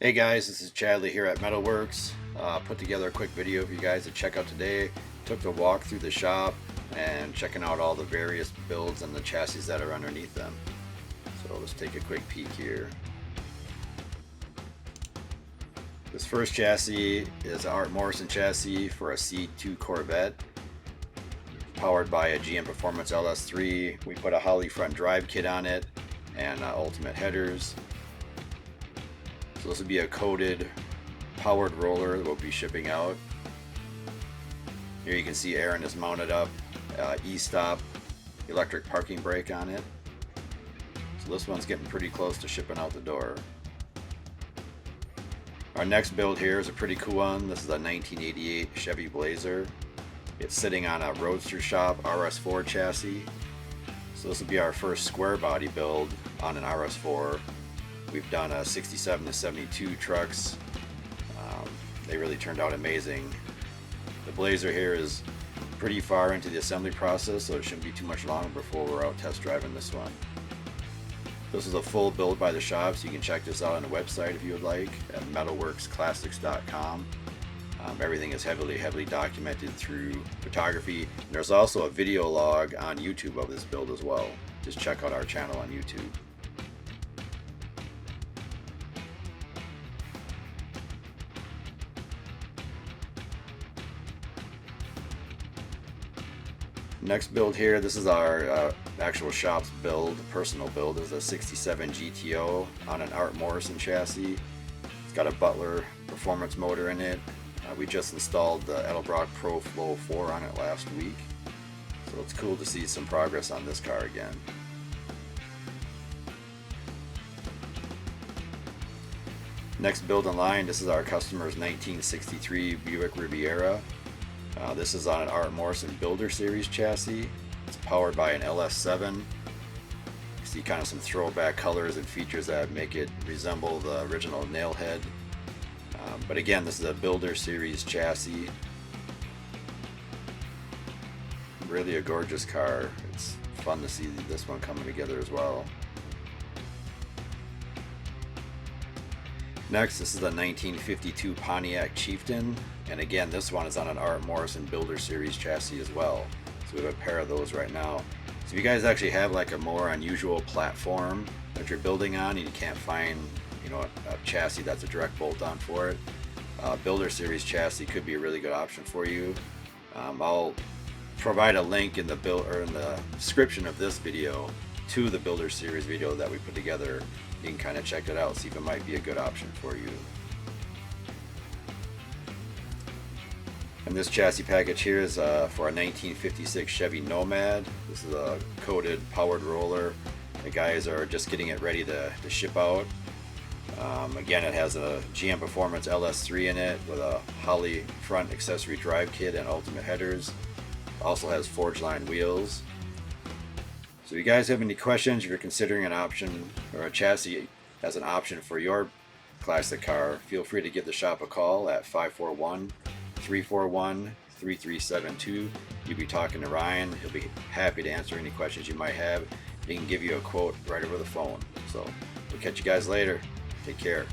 Hey guys, this is Chadley here at MetalWorks. Put together a quick video for you guys to check out today. Took the walk through the shop and checking out all the various builds and the chassis that are underneath them. So let's take a quick peek here. This first chassis is an Art Morrison chassis for a C2 Corvette, powered by a GM Performance LS3. We put a Holley front drive kit on it and ultimate headers. So this will be a coated powered roller that we'll be shipping out. Here you can see Aaron is mounted up, e-stop electric parking brake on it. So this one's getting pretty close to shipping out the door. Our next build here is a pretty cool one. This is a 1988 Chevy Blazer. It's sitting on a Roadster Shop RS4 chassis. So this will be our first square body build on an RS4. We've done a 67 to 72 trucks. They really turned out amazing. The Blazer here is pretty far into the assembly process, so it shouldn't be too much longer before we're out test driving this one. This is a full build by the shop, so you can check this out on the website if you would like at metalworksclassics.com. Everything is heavily documented through photography. There's also a video log on YouTube of this build as well. Just check out our channel on YouTube. Next build here, this is our actual shop's build, personal build. Is a 67 GTO on an Art Morrison chassis. It's got a Butler performance motor in it. We just installed the Edelbrock Pro Flow 4 on it last week. So it's cool to see some progress on this car again. Next build in line, this is our customer's 1963 Buick Riviera. This is on an Art Morrison Builder Series chassis. It's powered by an LS7. You see kind of some throwback colors and features that make it resemble the original Nailhead. But again, this is a Builder Series chassis. Really a gorgeous car. It's fun to see this one coming together as well. Next, this is a 1952 Pontiac Chieftain, and again, this one is on an Art Morrison Builder Series chassis as well. So we have a pair of those right now. So if you guys actually have like a more unusual platform that you're building on and you can't find, a chassis that's a direct bolt-on for it, Builder Series chassis could be a really good option for you. I'll provide a link in the description of this video to the Builder Series video that we put together. You can kind of check it out, see if it might be a good option for you. And this chassis package here is for a 1956 Chevy Nomad. This is a coated powered roller. The guys are just getting it ready to ship out. Again, it has a GM Performance LS3 in it with a Holley front accessory drive kit and ultimate headers. Also has forged line wheels. So if you guys have any questions, if you're considering an option or a chassis as an option for your classic car, feel free to give the shop a call at 541-341-3372. You'll be talking to Ryan. He'll be happy to answer any questions you might have. He can give you a quote right over the phone. So we'll catch you guys later. Take care.